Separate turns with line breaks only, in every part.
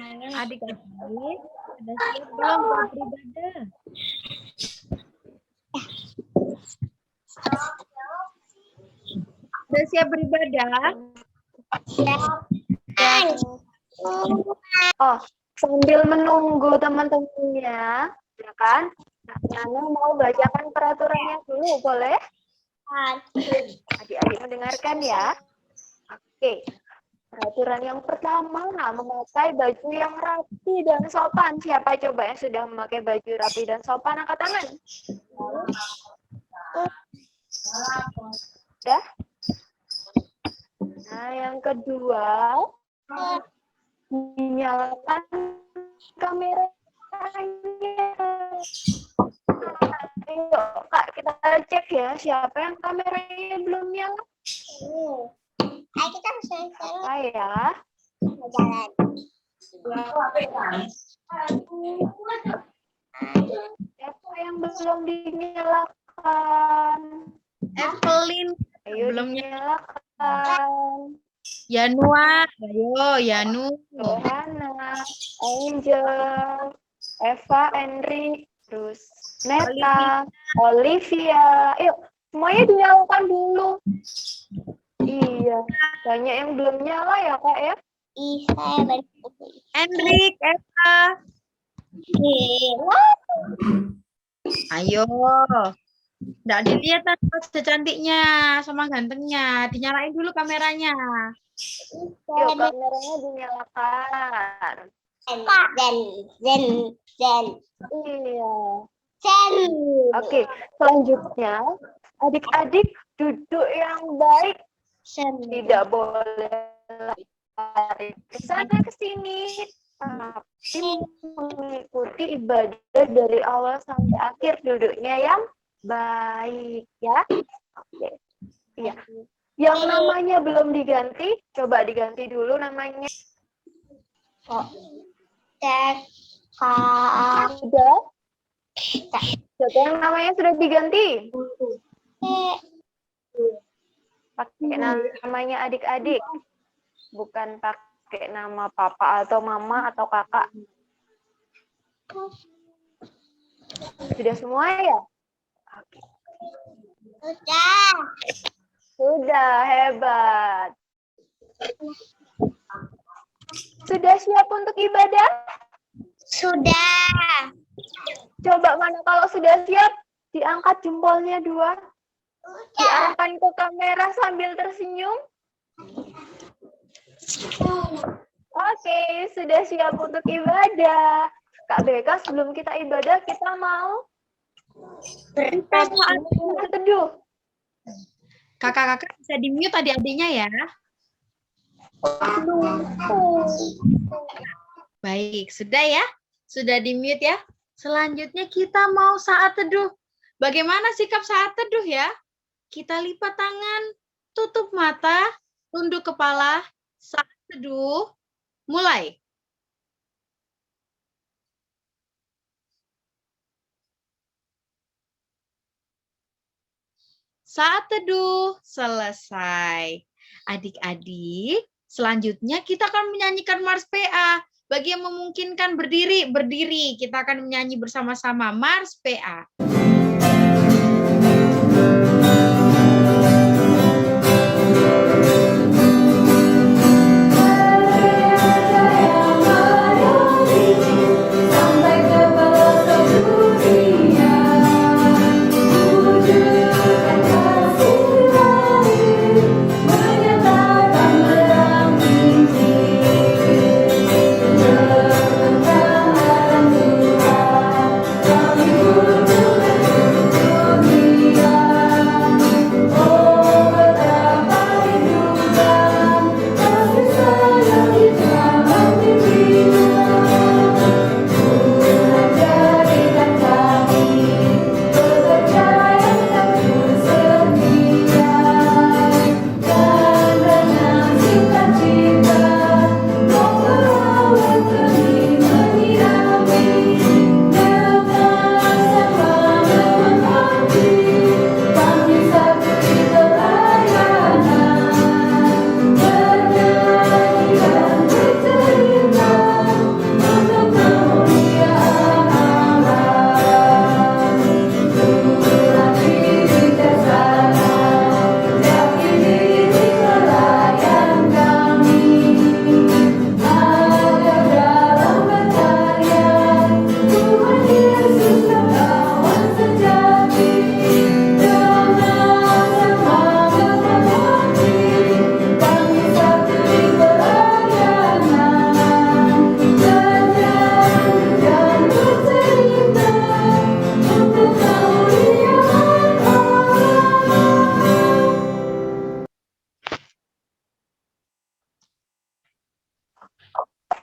Adik-adik, sudah siap belum buat beribadah? Sudah siap beribadah?
Oh, sambil menunggu teman-temannya, ya kan? Nana mau bacakan peraturannya dulu, boleh? Adik-adik mendengarkan ya. Oke. Peraturan yang pertama, memakai baju yang rapi dan sopan. Siapa coba yang sudah memakai baju rapi dan sopan? Angkat tangan. Sudah? Nah, yang kedua, dinyalakan kameranya. Ayo, Kak, kita cek ya, siapa yang kameranya belum nyala?
Ayo kita bisa
Apa ya?
jalan.
Siapa yang belum dinyalakan?
Evelyn
Ayo
belum
dinyalakan.
Yanua, ayo Yanu.
Johanna, Angel, Eva, Henry, terus Neta, Olivia. Yuk, semuanya dinyalakan dulu. Iya, banyak yang belum nyala ya, Kak ya?
Saya bantu.
Hendrik, Eva. Ayo. Nggak dilihat secantiknya sama gantengnya. Dinyalain dulu kameranya.
Yuk, kameranya dinyalakan.
Zen.
Iya.
Zen.
Oke, selanjutnya adik-adik duduk yang baik. Tidak boleh lari ke sana ke sini, tapi mengikuti ibadah dari awal sampai akhir, duduknya yang baik ya. Oke. Iya. Yang namanya belum diganti, coba diganti dulu namanya. Sudah? Siapa yang namanya sudah diganti? Pakai namanya adik-adik, bukan pakai nama papa atau mama atau kakak. Sudah semua ya? Oke. Sudah, hebat. Sudah siap untuk ibadah?
Sudah.
Coba mana kalau sudah siap, diangkat jempolnya 2. Diarahkan ke kamera sambil tersenyum. Oke, sudah siap untuk ibadah. Kak Beka, sebelum kita ibadah, kita mau berteduh.
Kakak-kakak bisa di-mute adik-adiknya ya. Baik, sudah ya? Sudah di-mute ya? Selanjutnya kita mau saat teduh. Bagaimana sikap saat teduh ya? Kita lipat tangan, tutup mata, tunduk kepala, saat teduh, mulai. Saat teduh, selesai. Adik-adik, selanjutnya kita akan menyanyikan Mars PA. Bagi yang memungkinkan berdiri, berdiri. Kita akan menyanyi bersama-sama Mars PA.
Kami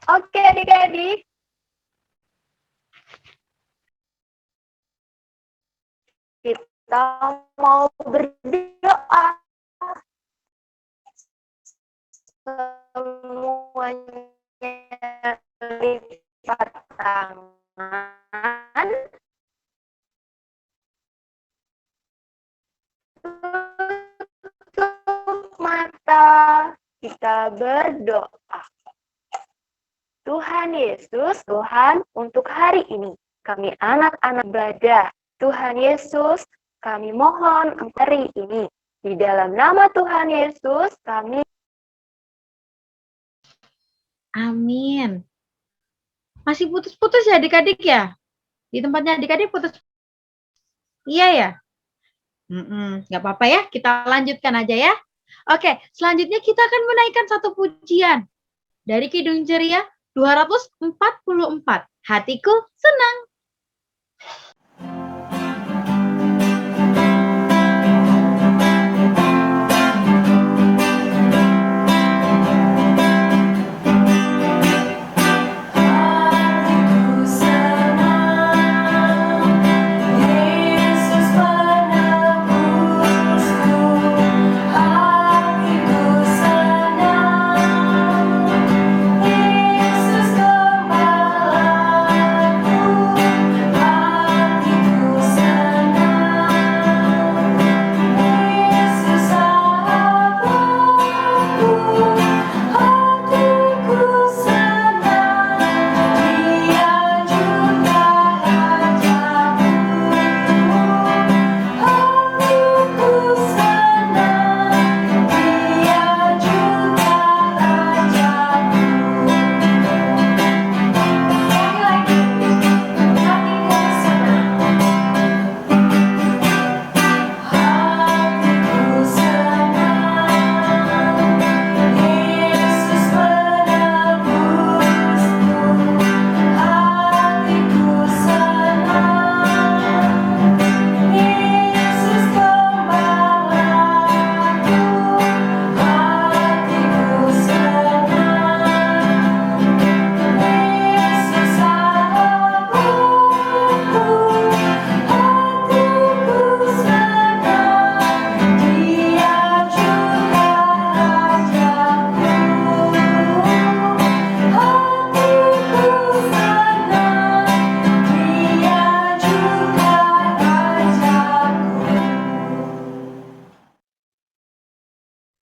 Oke, adik-adik. Kita mau berdoa. Semuanya lipat tangan. Tutup mata. Kita berdoa. Tuhan Yesus, Tuhan, untuk hari ini kami anak-anak ibadah. Tuhan Yesus, kami mohon hari ini. Di dalam nama Tuhan Yesus, kami
Amin. Masih putus-putus ya adik-adik ya? Di tempatnya adik-adik putus. Iya ya? Nggak apa-apa ya, kita lanjutkan aja ya. Oke, selanjutnya kita akan menaikkan satu pujian. Dari Kidung Ceria 244. Hatiku senang.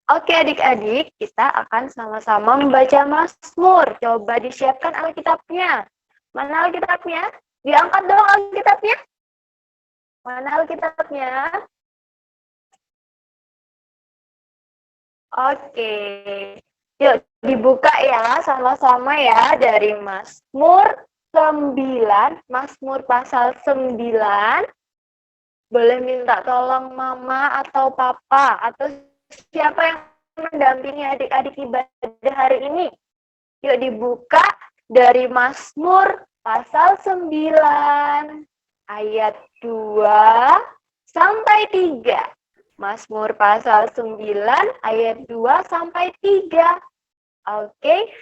Oke adik-adik, kita akan sama-sama membaca Mazmur. Coba disiapkan Alkitabnya. Mana Alkitabnya? Diangkat dong Alkitabnya. Mana Alkitabnya? Oke. Yuk dibuka ya sama-sama ya dari Mazmur 9, Mazmur pasal 9. Boleh minta tolong mama atau papa atau siapa yang mendampingi adik-adik ibadah hari ini? Yuk dibuka dari Mazmur pasal 9 ayat 2 sampai 3. Mazmur pasal 9 ayat 2 sampai 3. Oke.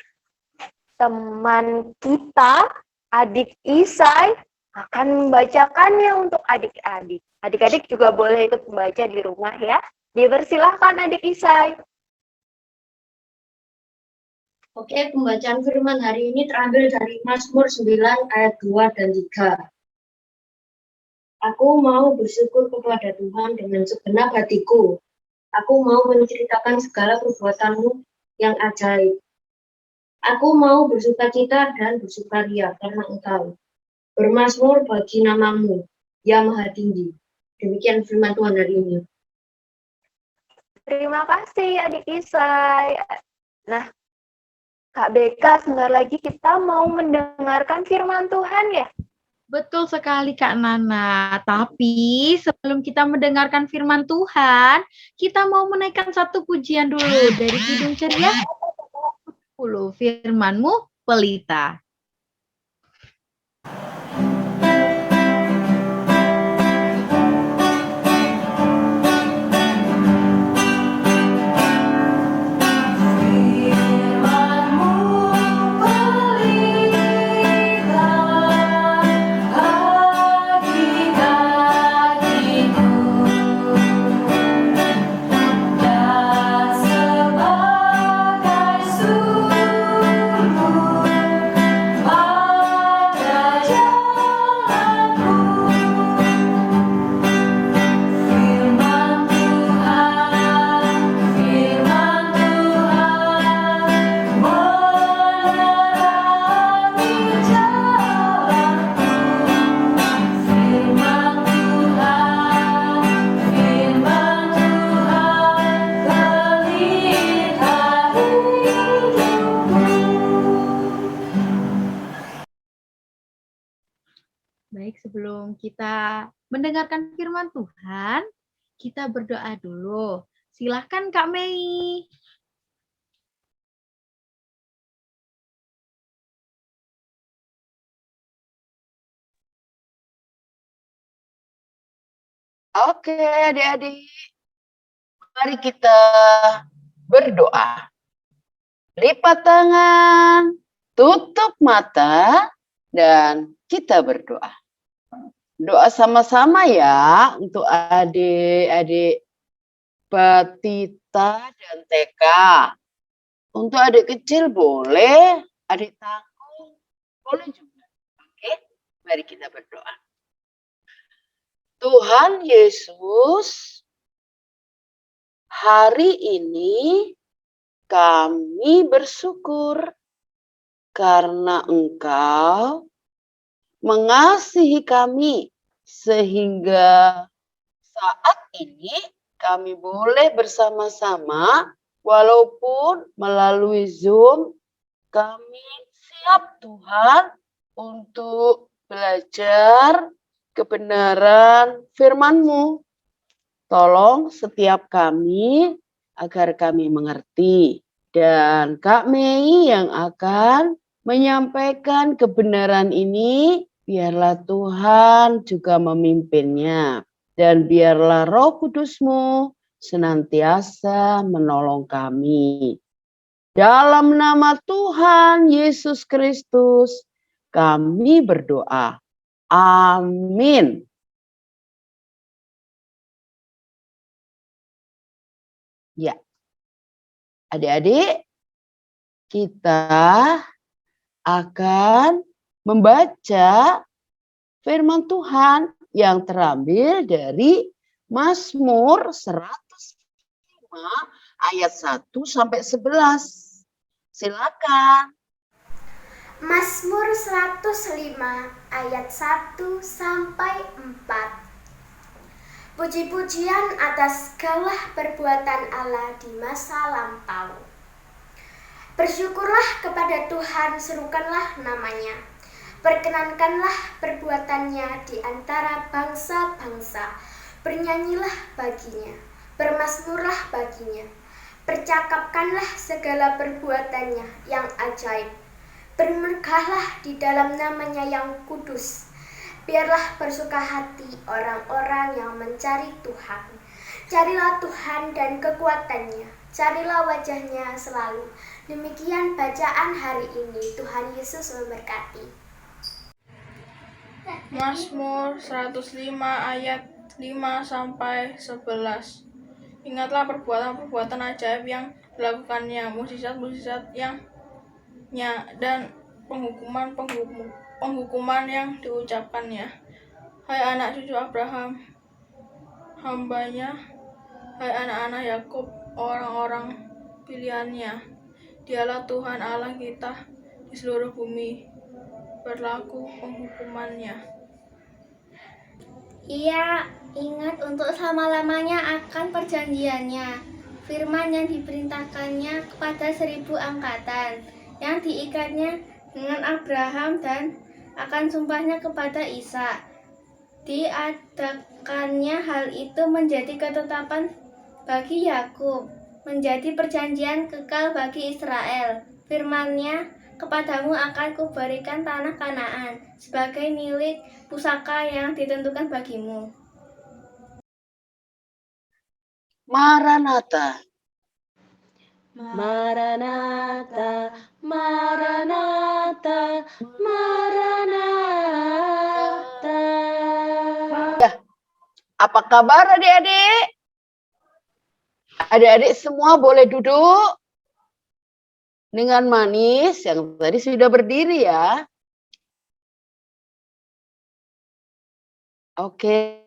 Teman kita, adik Isai, akan membacakannya untuk adik-adik. Adik-adik juga boleh ikut membaca di rumah ya. Dipersilahkan adik Isai.
Oke, pembacaan firman hari ini terambil dari Mazmur 9 ayat 2 dan 3. Aku mau bersyukur kepada Tuhan dengan segenap hatiku. Aku mau menceritakan segala perbuatanmu yang ajaib. Aku mau bersukacita dan bersukaria karena Engkau. Bermazmur bagi namamu, ya Maha Tinggi. Demikian firman Tuhan hari ini.
Terima kasih adik Isai. Nah, Kak Beka, sebentar lagi kita mau mendengarkan firman Tuhan ya?
Betul sekali Kak Nana. Tapi sebelum kita mendengarkan firman Tuhan, kita mau menaikkan satu pujian dulu dari Kidung Ceria 10. Firman-Mu pelita.
Firman-Mu pelita.
Baik, sebelum kita mendengarkan firman Tuhan, kita berdoa dulu. Silahkan Kak Mei.
Oke, adik-adik, mari kita berdoa. Lipat tangan, tutup mata, dan kita berdoa. Doa sama-sama ya untuk adik-adik Batita dan TK. Untuk adik kecil boleh, adik tanggung boleh juga. Oke, mari kita berdoa. Tuhan Yesus, hari ini kami bersyukur karena Engkau mengasihi kami sehingga saat ini kami boleh bersama-sama walaupun melalui Zoom. Kami siap Tuhan untuk belajar kebenaran firman-Mu. Tolong setiap kami agar kami mengerti. Dan Kak Mei yang akan menyampaikan kebenaran ini, biarlah Tuhan juga memimpinnya. Dan biarlah Roh Kudus-Mu senantiasa menolong kami. Dalam nama Tuhan Yesus Kristus, kami berdoa. Amin. Ya, adik-adik, kita akan membaca firman Tuhan yang terambil dari Mazmur 105 ayat 1 sampai 11. Silakan.
Mazmur 105 ayat 1 sampai 4. Puji-pujian atas segala perbuatan Allah di masa lampau. Bersyukurlah kepada Tuhan, serukanlah namanya. Perkenankanlah perbuatannya di antara bangsa-bangsa. Bernyanyilah baginya, bermazmurlah baginya. Percakapkanlah segala perbuatannya yang ajaib. Bermegahlah di dalam namanya yang kudus. Biarlah bersuka hati orang-orang yang mencari Tuhan. Carilah Tuhan dan kekuatannya. Carilah wajahnya selalu. Demikian bacaan hari ini. Tuhan Yesus memberkati.
Mazmur 105 ayat 5 sampai 11. Ingatlah perbuatan-perbuatan ajaib yang dilakukannya, mukjizat-mukjizat dan penghukuman yang diucapkannya. Hai anak cucu Abraham, hambanya, hai anak-anak Yakub, orang-orang pilihannya. Dialah Tuhan Allah kita di seluruh bumi, berlaku penghukumannya.
Ia ingat untuk selama-lamanya akan perjanjiannya, firman yang diperintahkannya kepada 1000 angkatan, yang diikatnya dengan Abraham dan akan sumpahnya kepada Ishak. Diadakannya hal itu menjadi ketetapan bagi Yakub, menjadi perjanjian kekal bagi Israel. Firman-Nya, kepadamu akan kuberikan tanah Kanaan sebagai milik pusaka yang ditentukan bagimu.
Maranatha. Maranatha, Maranatha, Maranatha. Ya, apa kabar adik-adik? Adik-adik semua boleh duduk dengan manis yang tadi sudah berdiri ya. Oke.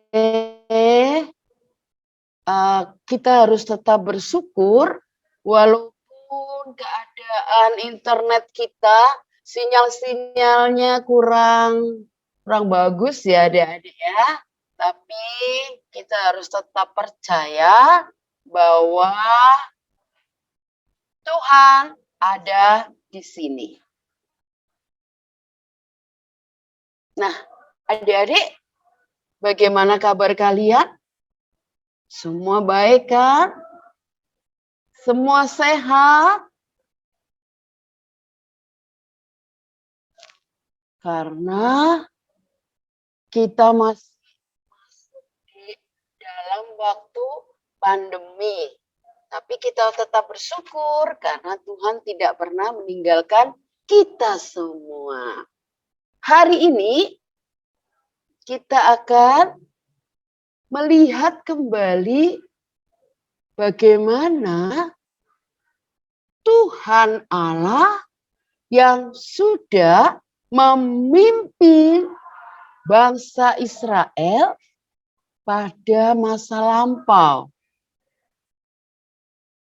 Kita harus tetap bersyukur walaupun keadaan internet kita sinyal-sinyalnya kurang bagus ya adik-adik ya. Tapi kita harus tetap percaya bahwa Tuhan ada di sini. Nah, Adik-adik, bagaimana kabar kalian? Semua baik kan? Semua sehat? Karena kita masih di dalam waktu pandemi. Tapi kita tetap bersyukur karena Tuhan tidak pernah meninggalkan kita semua. Hari ini kita akan melihat kembali bagaimana Tuhan Allah yang sudah memimpin bangsa Israel pada masa lampau.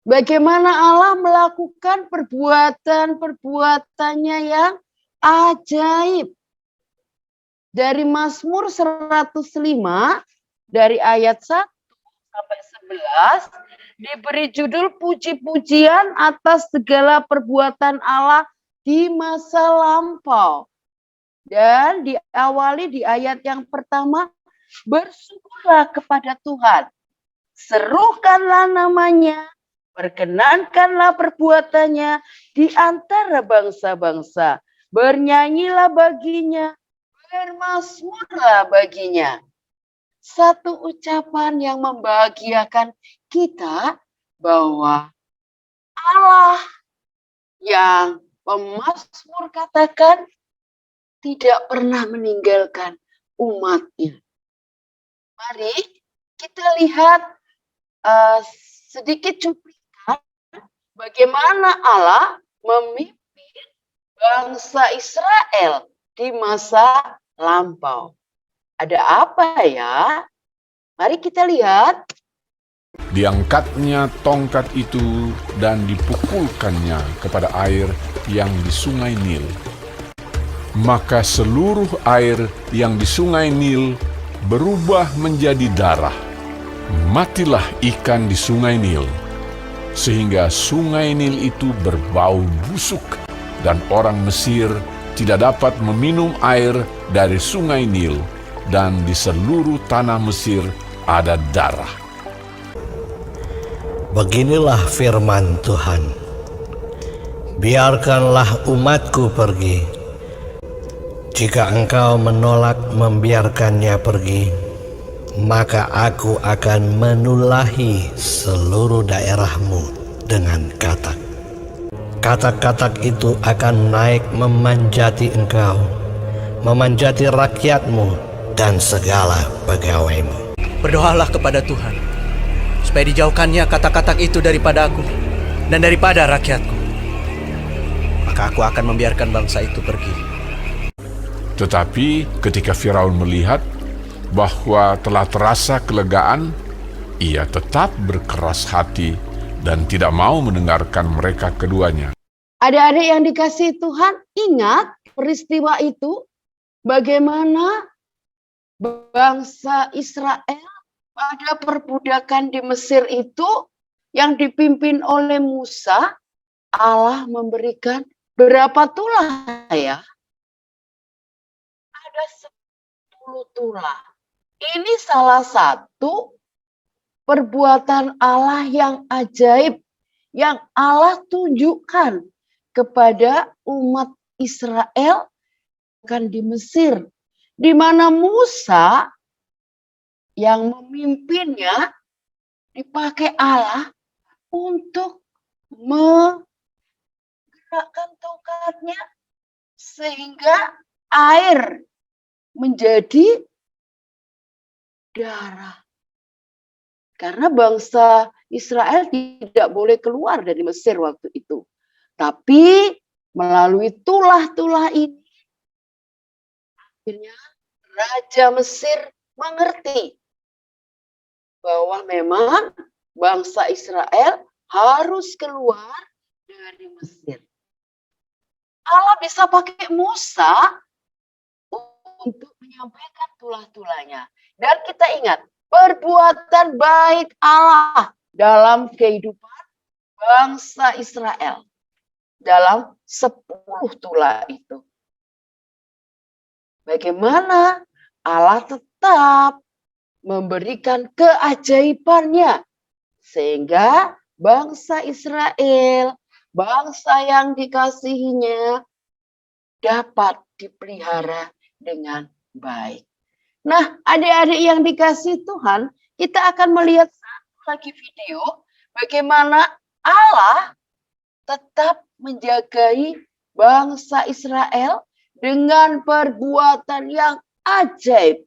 Bagaimana Allah melakukan perbuatan-perbuatannya yang ajaib. Dari Mazmur 105, dari ayat 1 sampai 11, diberi judul puji-pujian atas segala perbuatan Allah di masa lampau. Dan diawali di ayat yang pertama, bersyukurlah kepada Tuhan. Serukanlah namanya, perkenankanlah perbuatannya di antara bangsa-bangsa. Bernyanyilah baginya, bermazmurlah baginya. Satu ucapan yang membahagiakan kita bahwa Allah yang pemazmur katakan tidak pernah meninggalkan umatnya. Mari kita lihat sedikit cuplikan bagaimana Allah memimpin bangsa Israel di masa lampau. Ada apa ya? Mari kita lihat.
Diangkatnya tongkat itu dan dipukulkannya kepada air yang di sungai Nil. Maka seluruh air yang di sungai Nil berubah menjadi darah. Matilah ikan di sungai Nil, sehingga sungai Nil itu berbau busuk, dan orang Mesir tidak dapat meminum air dari sungai Nil, dan di seluruh tanah Mesir ada darah.
Beginilah firman Tuhan. Biarkanlah umatku pergi. Jika engkau menolak membiarkannya pergi, maka aku akan menulahi seluruh daerahmu dengan katak. Katak-katak itu akan naik memanjati engkau, memanjati rakyatmu dan segala pegawaimu.
Berdoalah kepada Tuhan, supaya dijauhkannya katak-katak itu daripada aku dan daripada rakyatku. Maka aku akan membiarkan bangsa itu pergi.
Tetapi ketika Firaun melihat bahwa telah terasa kelegaan, ia tetap berkeras hati dan tidak mau mendengarkan mereka keduanya.
Adik-adik yang dikasihi Tuhan, ingat peristiwa itu, bagaimana bangsa Israel pada perbudakan di Mesir itu yang dipimpin oleh Musa, Allah memberikan berapa tulah ya? Ada 10 tulah. Ini salah satu perbuatan Allah yang ajaib yang Allah tunjukkan kepada umat Israel kan di Mesir, di mana Musa yang memimpinnya dipakai Allah untuk menggerakkan tongkatnya sehingga air menjadi darah. Karena bangsa Israel tidak boleh keluar dari Mesir waktu itu. Tapi melalui tulah-tulah ini, akhirnya Raja Mesir mengerti bahwa memang bangsa Israel harus keluar dari Mesir. Allah bisa pakai Musa untuk menyampaikan tulah-tulahnya. Dan kita ingat, perbuatan baik Allah dalam kehidupan bangsa Israel. Dalam 10 tulah itu. Bagaimana Allah tetap memberikan keajaibannya sehingga bangsa Israel, bangsa yang dikasihinya, dapat dipelihara dengan baik. Nah, adik-adik yang dikasihi Tuhan, kita akan melihat satu lagi video bagaimana Allah tetap menjagai bangsa Israel dengan perbuatan yang ajaib.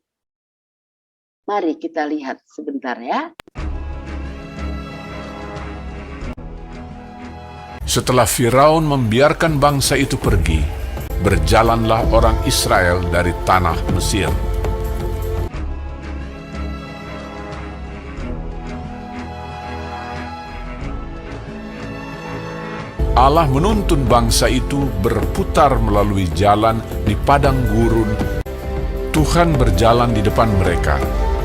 Mari kita lihat sebentar ya.
Setelah Firaun membiarkan bangsa itu pergi, berjalanlah orang Israel dari tanah Mesir. Allah menuntun bangsa itu berputar melalui jalan di padang gurun. Tuhan berjalan di depan mereka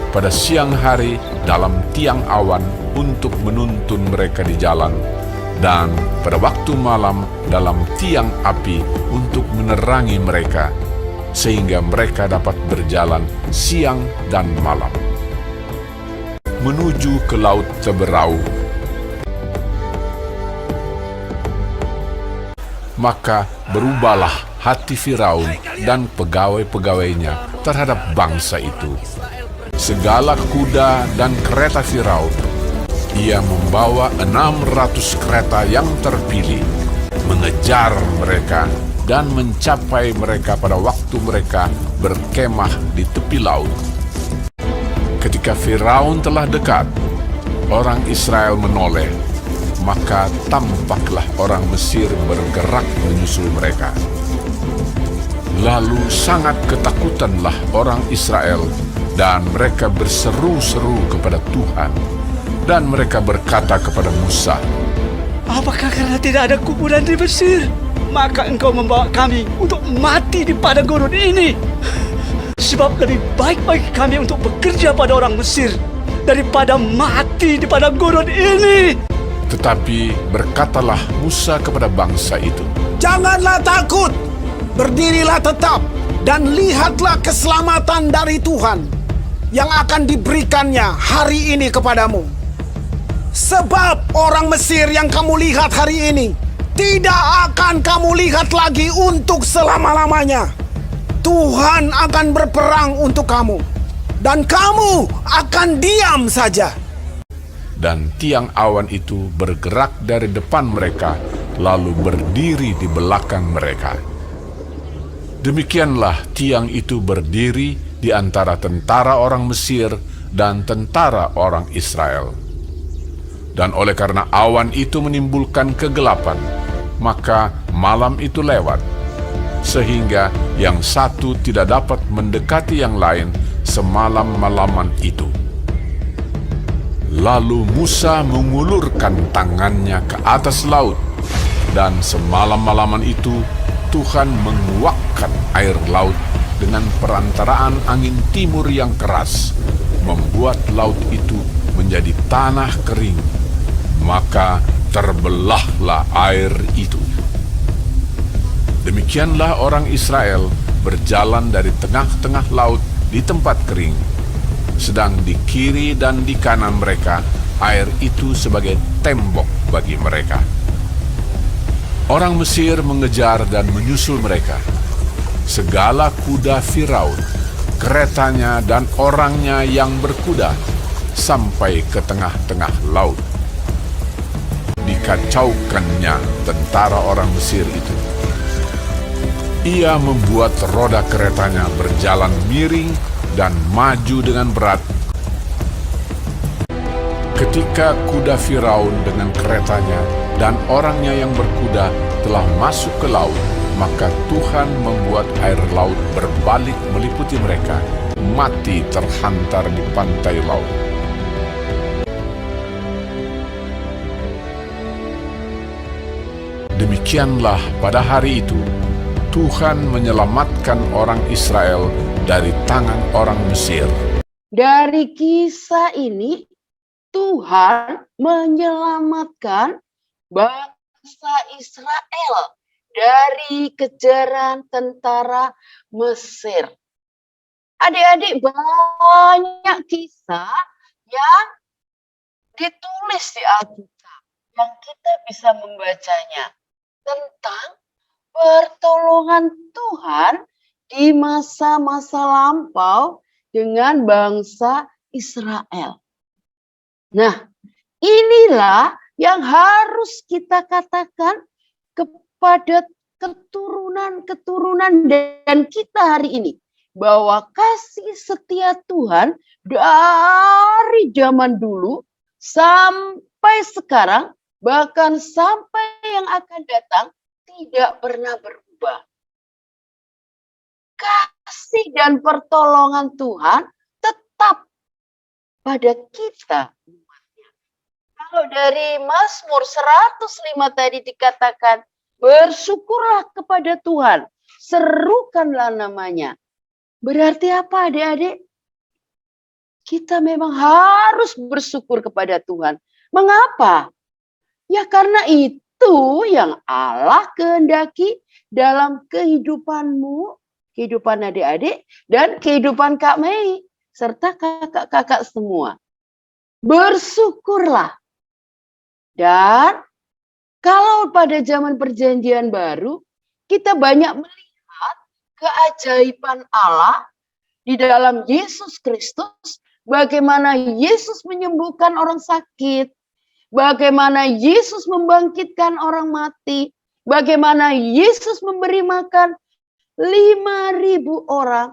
pada siang hari dalam tiang awan untuk menuntun mereka di jalan, dan pada waktu malam dalam tiang api untuk menerangi mereka, sehingga mereka dapat berjalan siang dan malam menuju ke Laut Teberau. Maka berubahlah hati Firaun dan pegawai-pegawainya terhadap bangsa itu. Segala kuda dan kereta Firaun, ia membawa 600 kereta yang terpilih, mengejar mereka dan mencapai mereka pada waktu mereka berkemah di tepi laut. Ketika Firaun telah dekat, orang Israel menoleh, maka tampaklah orang Mesir bergerak menyusul mereka. Lalu sangat ketakutanlah orang Israel, dan mereka berseru-seru kepada Tuhan, dan mereka berkata kepada Musa,
"Apakah karena tidak ada kuburan di Mesir, maka engkau membawa kami untuk mati di padang gurun ini? Sebab lebih baik bagi kami untuk bekerja pada orang Mesir daripada mati di padang gurun ini."
Tetapi berkatalah Musa kepada bangsa itu,
"Janganlah takut, berdirilah tetap, dan lihatlah keselamatan dari Tuhan yang akan diberikannya hari ini kepadamu. Sebab orang Mesir yang kamu lihat hari ini tidak akan kamu lihat lagi untuk selama-lamanya. Tuhan akan berperang untuk kamu, dan kamu akan diam saja."
Dan tiang awan itu bergerak dari depan mereka, lalu berdiri di belakang mereka. Demikianlah tiang itu berdiri di antara tentara orang Mesir dan tentara orang Israel. Dan oleh karena awan itu menimbulkan kegelapan, maka malam itu lewat, sehingga yang satu tidak dapat mendekati yang lain semalam-malaman itu. Lalu Musa mengulurkan tangannya ke atas laut, dan semalam-malaman itu Tuhan menguakkan air laut dengan perantaraan angin timur yang keras, membuat laut itu menjadi tanah kering. Maka terbelahlah air itu. Demikianlah orang Israel berjalan dari tengah-tengah laut di tempat kering, sedang di kiri dan di kanan mereka air itu sebagai tembok bagi mereka. Orang Mesir mengejar dan menyusul mereka. Segala kuda Firaun, keretanya dan orangnya yang berkuda, sampai ke tengah-tengah laut. Dikacaukannya tentara orang Mesir itu. Ia membuat roda keretanya berjalan miring dan maju dengan berat. Ketika kuda Firaun dengan keretanya dan orangnya yang berkuda telah masuk ke laut, maka Tuhan membuat air laut berbalik meliputi mereka, mati terhantar di pantai laut. Demikianlah pada hari itu, Tuhan menyelamatkan orang Israel dari tangan orang Mesir.
Dari kisah ini, Tuhan menyelamatkan bangsa Israel dari kejaran tentara Mesir. Adik-adik, banyak kisah yang ditulis di Alkitab yang kita bisa membacanya tentang pertolongan Tuhan di masa-masa lampau dengan bangsa Israel. Nah, inilah yang harus kita katakan kepada keturunan-keturunan dan kita hari ini. Bahwa kasih setia Tuhan dari zaman dulu sampai sekarang, bahkan sampai yang akan datang, tidak pernah berubah. Kasih dan pertolongan Tuhan tetap pada kita. Kalau dari Mazmur 105 tadi dikatakan, bersyukurlah kepada Tuhan, serukanlah namanya. Berarti apa adik-adik? Kita memang harus bersyukur kepada Tuhan. Mengapa? Ya karena itu yang Allah kehendaki dalam kehidupanmu, kehidupan adik-adik, dan kehidupan Kak Mei, serta kakak-kakak semua. Bersyukurlah. Dan kalau pada zaman perjanjian baru, kita banyak melihat keajaiban Allah di dalam Yesus Kristus, bagaimana Yesus menyembuhkan orang sakit, bagaimana Yesus membangkitkan orang mati, bagaimana Yesus memberi makan 5.000 orang.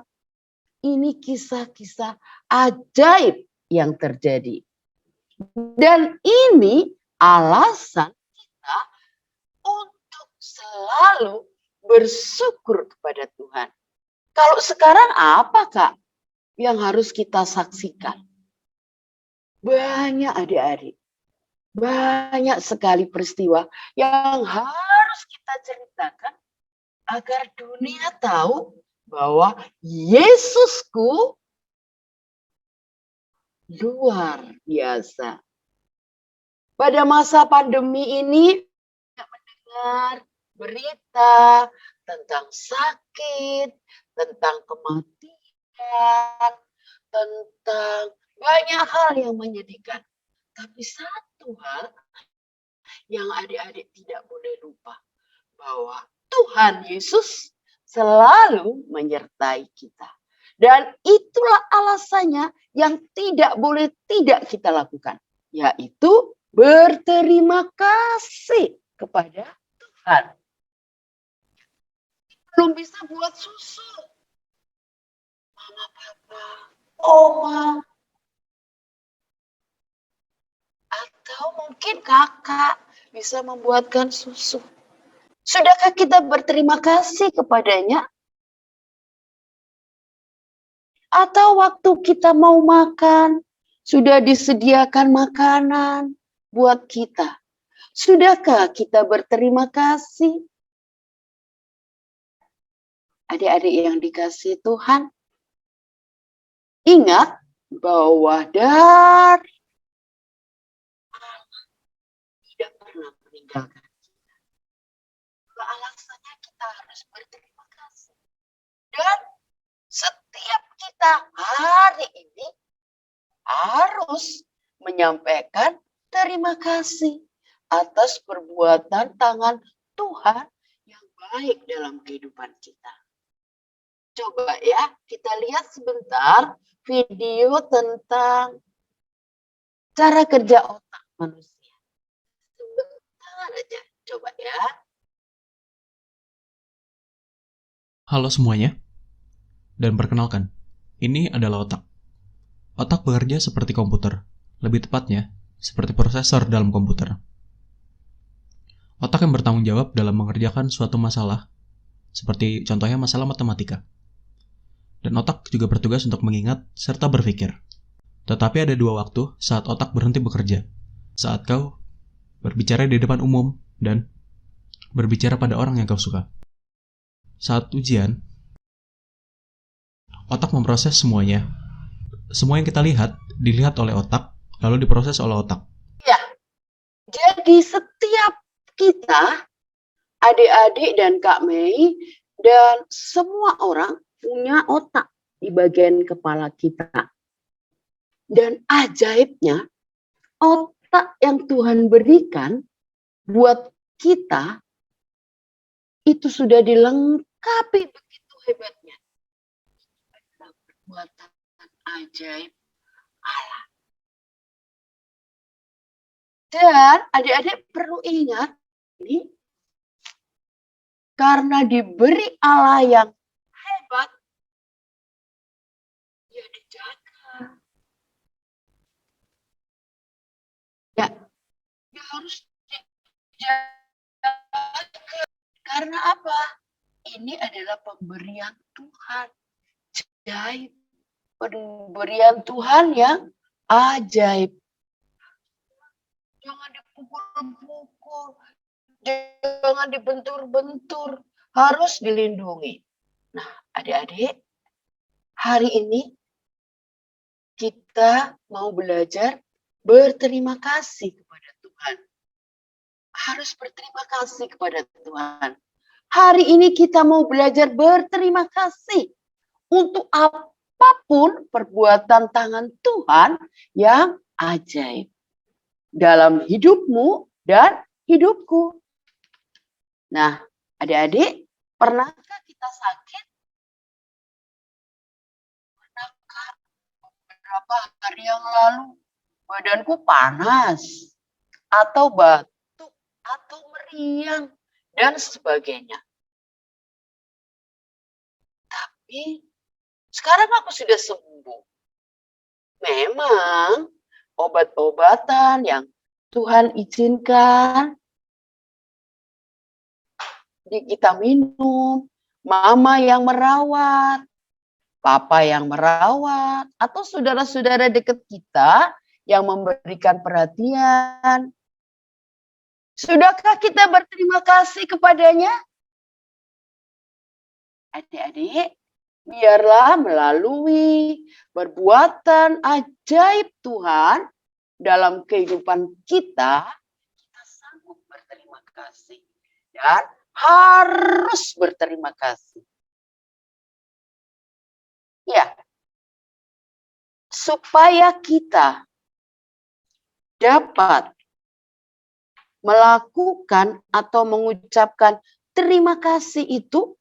Ini kisah-kisah ajaib yang terjadi. Dan ini alasan kita untuk selalu bersyukur kepada Tuhan. Kalau sekarang apa Kak yang harus kita saksikan? Banyak adik-adik. Banyak sekali peristiwa yang harus kita ceritakan agar dunia tahu bahwa Yesusku luar biasa. Pada masa pandemi ini, mendengar berita tentang sakit, tentang kematian, tentang banyak hal yang menyedihkan. Tapi satu hal yang adik-adik tidak boleh lupa, bahwa Tuhan Yesus selalu menyertai kita. Dan itulah alasannya yang tidak boleh tidak kita lakukan, yaitu berterima kasih kepada Tuhan. Belum bisa buat susu. Mama, papa, oma. Atau mungkin kakak bisa membuatkan susu. Sudahkah kita berterima kasih kepadanya? Atau waktu kita mau makan, sudah disediakan makanan buat kita. Sudahkah kita berterima kasih? Adik-adik yang dikasihi Tuhan, ingat bahwa dari Allah tidak pernah meninggalkan kita. Alasannya kita harus berterima kasih. Dan setiap kita hari ini harus menyampaikan terima kasih atas perbuatan tangan Tuhan yang baik dalam kehidupan kita. Coba ya, kita lihat sebentar video tentang cara kerja otak manusia. Sebentar aja, coba ya.
Halo semuanya, dan perkenalkan, ini adalah otak. Otak bekerja seperti komputer, lebih tepatnya, seperti prosesor dalam komputer. Otak yang bertanggung jawab dalam mengerjakan suatu masalah, seperti contohnya masalah matematika. Dan otak juga bertugas untuk mengingat serta berpikir. Tetapi ada dua waktu saat otak berhenti bekerja. Saat kau berbicara di depan umum dan berbicara pada orang yang kau suka. Saat ujian, otak memproses semuanya. Semua yang kita lihat, dilihat oleh otak, lalu diproses oleh otak.
Ya, jadi setiap kita, adik-adik dan Kak Mei, dan semua orang punya otak. di bagian kepala kita. Dan ajaibnya, otak yang Tuhan berikan buat kita itu sudah dilengkapi begitu hebatnya. Adalah perbuatan ajaib Allah. Dan adik-adik perlu ingat ini, karena diberi Allah yang hebat, ya dijaga. Ya, dia harus dijaga. Karena apa? Ini adalah pemberian Tuhan. Ajaib. Pemberian Tuhan yang ajaib. Jangan dipukul-pukul. Jangan dibentur-bentur. Harus dilindungi. Nah, adik-adik, hari ini kita mau belajar berterima kasih kepada Tuhan. Harus berterima kasih kepada Tuhan. Hari ini kita mau belajar berterima kasih untuk apapun perbuatan tangan Tuhan yang ajaib dalam hidupmu dan hidupku. Nah, adik-adik, pernahkah kita sakit? Pernahkah beberapa hari yang lalu badanku panas atau batuk atau meriang dan sebagainya? Tapi sekarang aku sudah sembuh. Memang obat-obatan yang Tuhan izinkan kita minum, mama yang merawat, papa yang merawat, atau saudara-saudara dekat kita yang memberikan perhatian. Sudahkah kita berterima kasih kepadanya? Adik-adik, biarlah melalui perbuatan ajaib Tuhan dalam kehidupan kita, kita sanggup berterima kasih dan harus berterima kasih. Ya, supaya kita dapat melakukan atau mengucapkan terima kasih itu,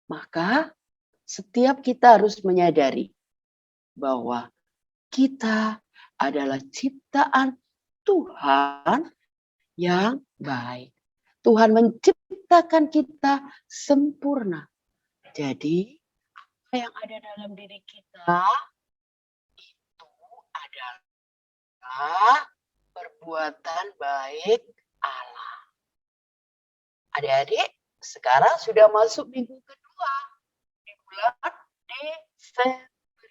maka setiap kita harus menyadari bahwa kita adalah ciptaan Tuhan yang baik. Tuhan menciptakan kita sempurna. Jadi, apa yang ada dalam diri kita itu adalah perbuatan baik Allah. Adik-adik, sekarang sudah masuk minggu kedua di bulan Desember.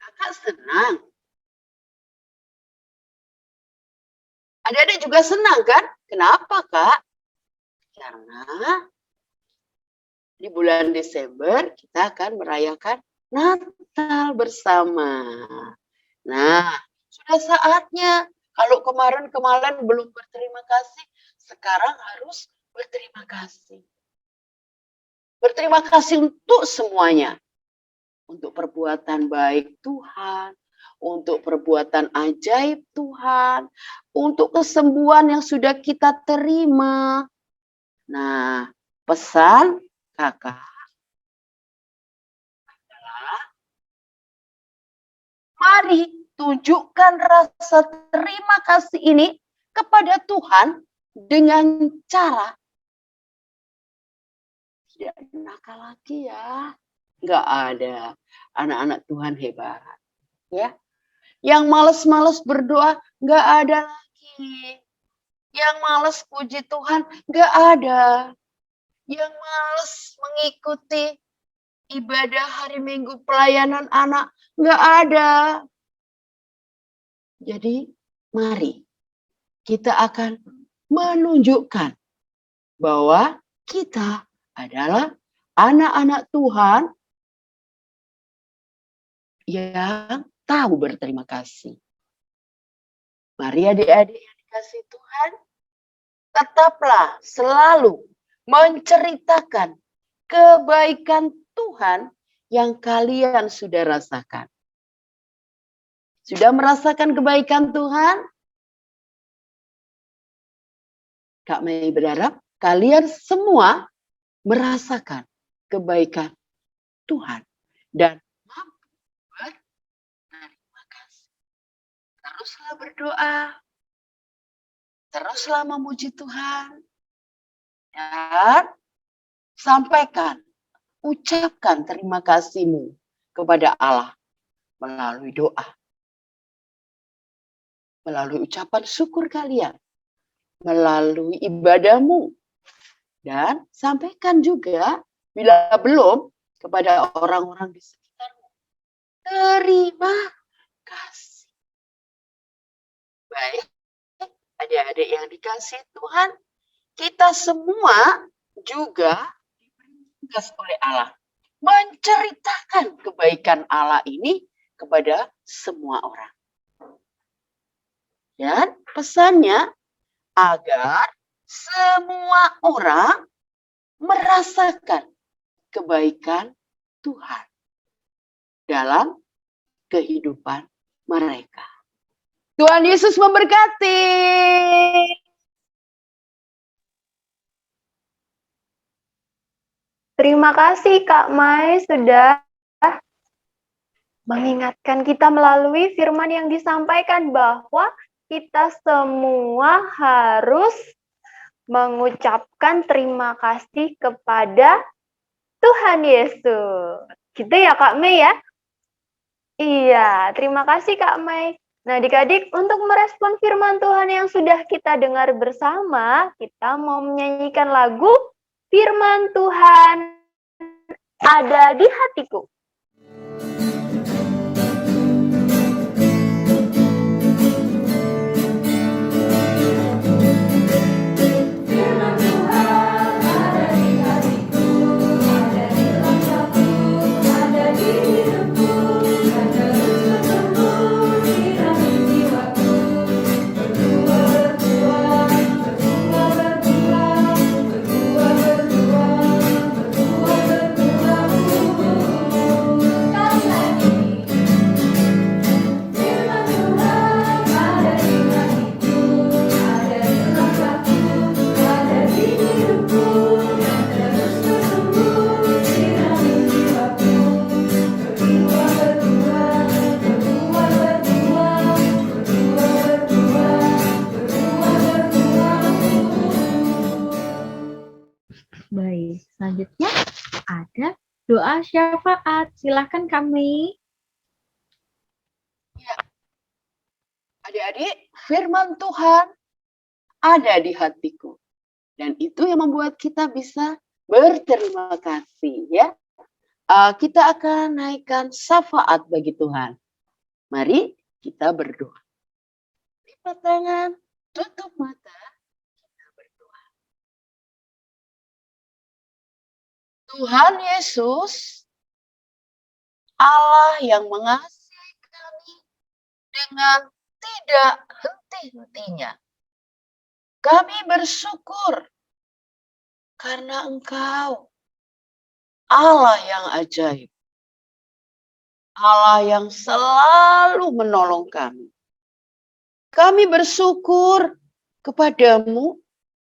Kakak senang. Adik-adik juga senang kan? Kenapa, Kak? Karena di bulan Desember kita akan merayakan Natal bersama. Nah, sudah saatnya. Kalau kemarin-kemarin belum berterima kasih, sekarang harus berterima kasih. Berterima kasih untuk semuanya. Untuk perbuatan baik Tuhan, untuk perbuatan ajaib Tuhan, untuk kesembuhan yang sudah kita terima. Nah, pesan kakak adalah mari tunjukkan rasa terima kasih ini kepada Tuhan dengan cara tidak nakal lagi ya. Nggak ada. Anak-anak Tuhan hebat. Ya. Yang malas-malas berdoa, nggak ada lagi. Yang malas puji Tuhan, nggak ada. Yang malas mengikuti ibadah hari Minggu pelayanan anak, nggak ada. Jadi, mari kita akan menunjukkan bahwa kita adalah anak-anak Tuhan yang tahu berterima kasih. Mari adik-adik yang dikasih Tuhan, tetaplah selalu menceritakan kebaikan Tuhan yang kalian sudah rasakan. Sudah merasakan kebaikan Tuhan? Kak Mei berharap kalian semua merasakan kebaikan Tuhan dan mampu berterima kasih. Teruslah berdoa, teruslah memuji Tuhan, dan sampaikan, ucapkan terima kasihmu kepada Allah melalui doa, melalui ucapan syukur kalian, melalui ibadahmu, dan sampaikan juga bila belum kepada orang-orang di sekitarmu. Terima kasih. Baik, adik-adik yang dikasih Tuhan, kita semua juga diberi tugas oleh Allah menceritakan kebaikan Allah ini kepada semua orang. Dan pesannya agar semua orang merasakan kebaikan Tuhan dalam kehidupan mereka. Tuhan Yesus memberkati.
Terima kasih Kak Mai sudah mengingatkan kita melalui firman yang disampaikan bahwa kita semua harus mengucapkan terima kasih kepada Tuhan Yesus. Gitu ya Kak Mei ya? Iya, terima kasih Kak Mei. Nah adik-adik, untuk merespon firman Tuhan yang sudah kita dengar bersama, kita mau menyanyikan lagu Firman Tuhan Ada di Hatiku.
Baik, selanjutnya ada doa syafaat. Silakan kami.
Ya. Adik-adik, firman Tuhan ada di hatiku. Dan itu yang membuat kita bisa berterima kasih ya. Kita akan naikkan syafaat bagi Tuhan. Mari kita berdoa. Lipat tangan, tutup mata, kita berdoa. Tuhan Yesus, Allah yang mengasihi kami dengan tidak henti-hentinya. Kami bersyukur karena Engkau Allah yang ajaib. Allah yang selalu menolong kami. Kami bersyukur kepadamu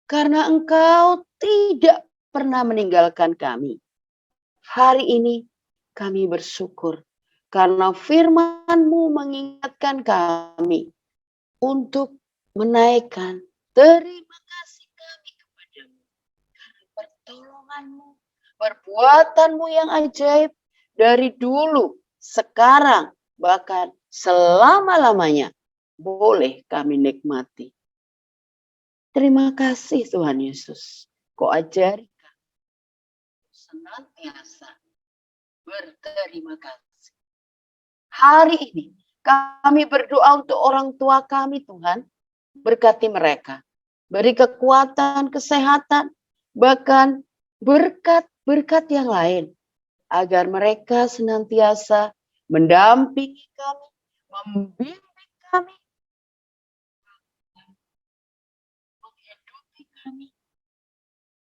karena Engkau tidak pernah meninggalkan kami. Hari ini kami bersyukur karena firman-Mu mengingatkan kami untuk menaikkan terima kasih kami kepadamu. Karena pertolongan-Mu, perbuatan-Mu yang ajaib dari dulu, sekarang, bahkan selama-lamanya boleh kami nikmati. Terima kasih Tuhan Yesus. Kau ajari kami senantiasa berterima kasih. Hari ini kami berdoa untuk orang tua kami Tuhan. Berkati mereka. Beri kekuatan, kesehatan, bahkan berkat-berkat yang lain. Agar mereka senantiasa mendampingi kami, membimbing kami, menghidupi kami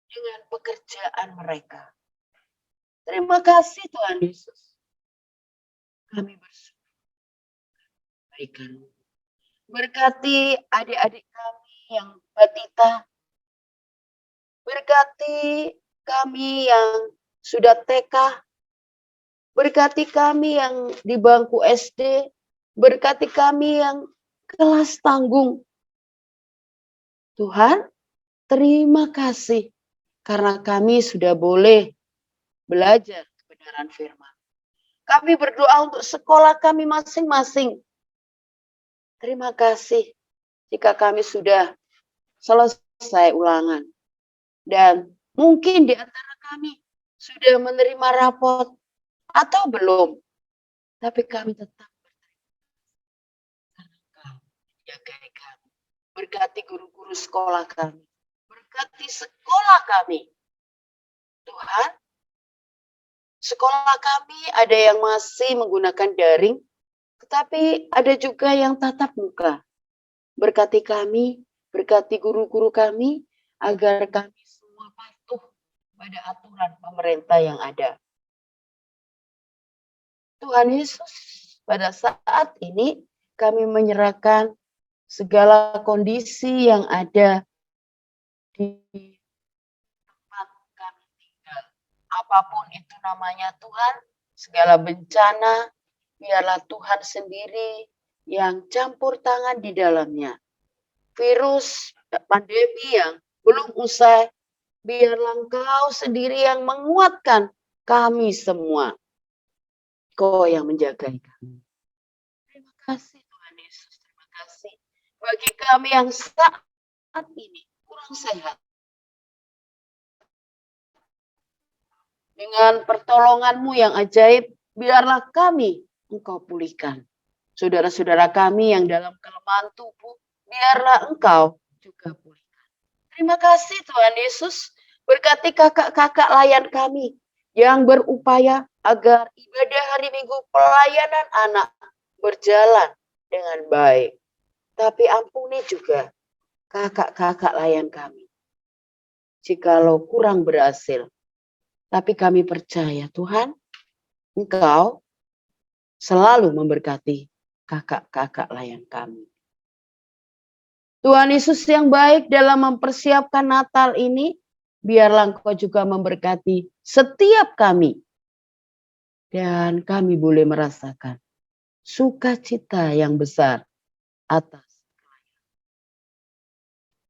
dengan pekerjaan mereka. Terima kasih Tuhan Yesus. Kami bersyukur. Berikan. Berkati adik-adik kami yang batita. Berkati kami yang sudah TK. Berkati kami yang di bangku SD. Berkati kami yang kelas tanggung. Tuhan, terima kasih karena kami sudah boleh belajar kebenaran firman. Kami berdoa untuk sekolah kami masing-masing. Terima kasih jika kami sudah selesai ulangan. Dan mungkin di antara kami sudah menerima rapot atau belum. Tapi kami tetap jagai kami. Berkati guru-guru sekolah kami. Berkati sekolah kami. Tuhan, sekolah kami ada yang masih menggunakan daring, tetapi ada juga yang tatap muka. Berkati kami, berkati guru-guru kami, agar kami semua patuh pada aturan pemerintah yang ada. Tuhan Yesus, pada saat ini kami menyerahkan segala kondisi yang ada di tempat kami tinggal. Apapun itu namanya Tuhan, segala bencana, biarlah Tuhan sendiri yang campur tangan di dalamnya. Virus, pandemi yang belum usai, biarlah Engkau sendiri yang menguatkan kami semua. Kau yang menjaga kami. Terima kasih Tuhan Yesus, terima kasih. Bagi kami yang saat ini kurang sehat. Dengan pertolongan-Mu yang ajaib, biarlah kami Engkau pulihkan. Saudara-saudara kami yang dalam kelemahan tubuh, biarlah Engkau juga pulihkan. Terima kasih Tuhan Yesus, berkati kakak-kakak layan kami yang berupaya agar ibadah hari Minggu pelayanan anak berjalan dengan baik. Tapi ampuni juga kakak-kakak layan kami. Jikalau kurang berhasil. Tapi kami percaya Tuhan, Engkau selalu memberkati kakak-kakak layan kami. Tuhan Yesus yang baik dalam mempersiapkan Natal ini, biarlah Engkau juga memberkati setiap kami. Dan kami boleh merasakan sukacita yang besar atas.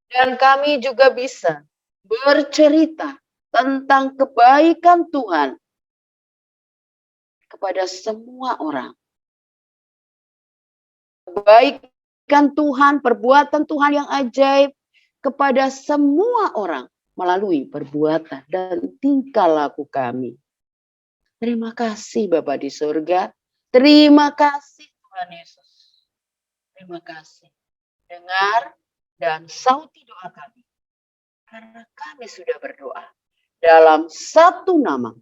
Dan kami juga bisa bercerita tentang kebaikan Tuhan kepada semua orang. Kebaikan Tuhan, perbuatan Tuhan yang ajaib kepada semua orang melalui perbuatan dan tingkah laku kami. Terima kasih Bapa di surga. Terima kasih Tuhan Yesus. Terima kasih. Dengar dan sauti doa kami. Karena kami sudah berdoa dalam satu nama.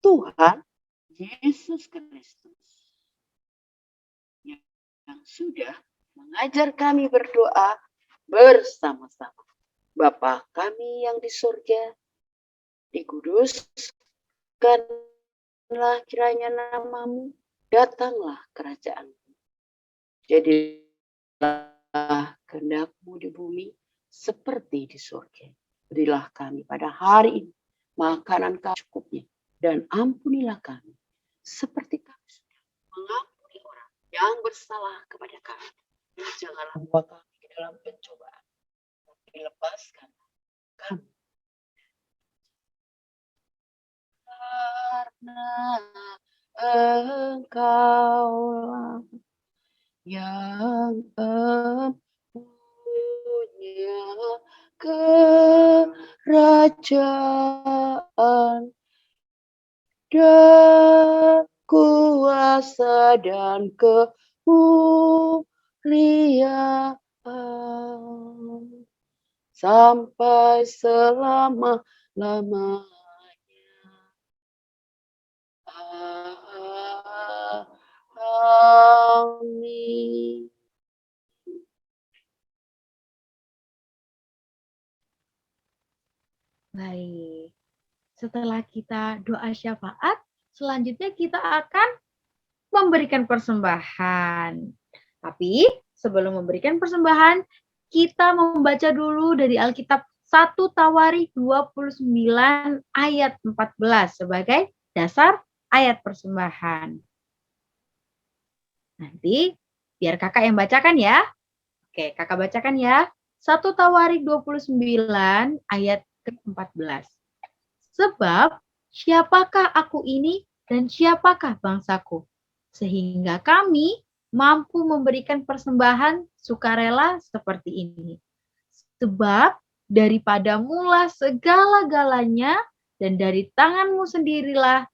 Tuhan Yesus Kristus. Yang sudah mengajar kami berdoa bersama-sama. Bapa kami yang di surga, dikuduskanlah kiranya namamu, datanglah kerajaan-Mu. Jadilah kehendak-Mu di bumi seperti di surga. Berilah kami pada hari ini makanan kami cukupnya, dan ampunilah kami seperti kami sudah mengampuni orang yang bersalah kepada kami. Dan janganlah bawa kami ke dalam pencobaan, tapi lepaskan kami. Karena Engkaulah yang punya kerajaan dan kuasa dan kemuliaan sampai selama-lamanya. Amin.
Baik. setelah kita doa syafaat, selanjutnya kita akan memberikan persembahan. Tapi sebelum memberikan persembahan, kita membaca dulu dari Alkitab 1 Tawarikh 29 ayat 14 sebagai dasar ayat persembahan. Nanti biar kakak yang bacakan ya. Oke, kakak bacakan ya. 1 Tawarikh 29 ayat ke-14. Sebab siapakah aku ini dan siapakah bangsaku? Sehingga kami mampu memberikan persembahan sukarela seperti ini. Sebab daripadamulah segala-galanya dan dari tanganmu sendirilah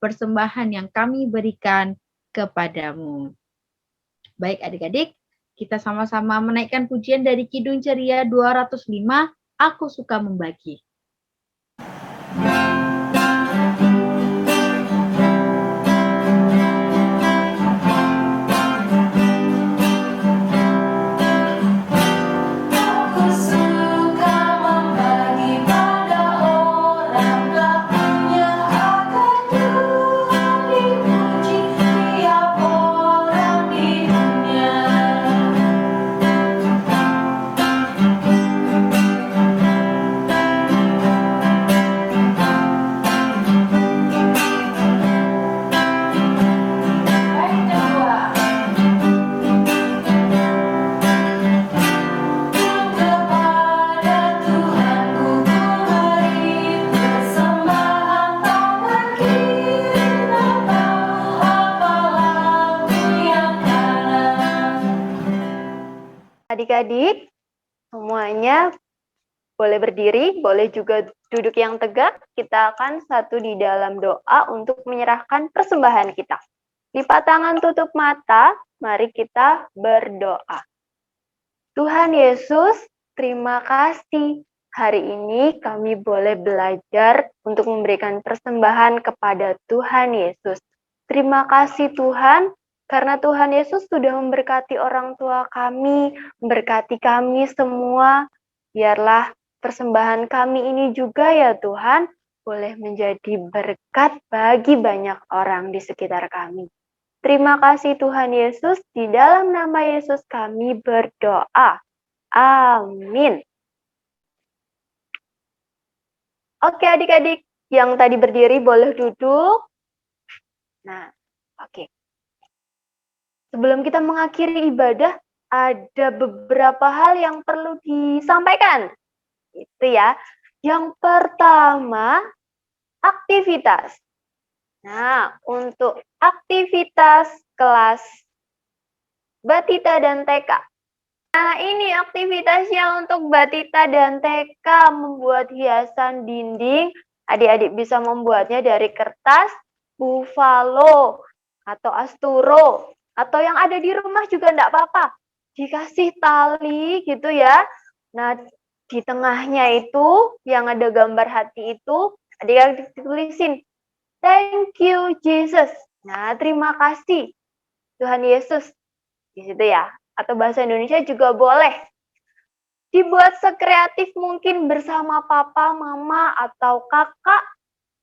persembahan yang kami berikan kepadamu. Baik adik-adik, kita sama-sama menaikkan pujian dari Kidung Ceria 205, Aku Suka Membagi.
Adik-adik, semuanya boleh berdiri, boleh juga duduk yang tegak. Kita akan satu di dalam doa untuk menyerahkan persembahan kita. Lipat tangan, tutup mata, mari kita berdoa. Tuhan Yesus, terima kasih. Hari ini kami boleh belajar untuk memberikan persembahan kepada Tuhan Yesus. Terima kasih Tuhan, karena Tuhan Yesus sudah memberkati orang tua kami, memberkati kami semua. Biarlah persembahan kami ini juga ya Tuhan, boleh menjadi berkat bagi banyak orang di sekitar kami. Terima kasih Tuhan Yesus, di dalam nama Yesus kami berdoa. Amin. Oke adik-adik, yang tadi berdiri boleh duduk. Nah, oke. Sebelum kita mengakhiri ibadah, ada beberapa hal yang perlu disampaikan. Itu ya. Yang pertama, aktivitas. Nah, untuk aktivitas kelas Batita dan TK. Nah, ini aktivitasnya untuk Batita dan TK membuat hiasan dinding. Adik-adik bisa membuatnya dari kertas, buffalo, atau asturo. Atau yang ada di rumah juga enggak apa-apa. Dikasih tali gitu ya. Nah, di tengahnya itu yang ada gambar hati itu, adik-adik tulisin, thank you Jesus. Nah, terima kasih Tuhan Yesus. Di situ ya. Atau bahasa Indonesia juga boleh. Dibuat sekreatif mungkin bersama papa, mama, atau kakak,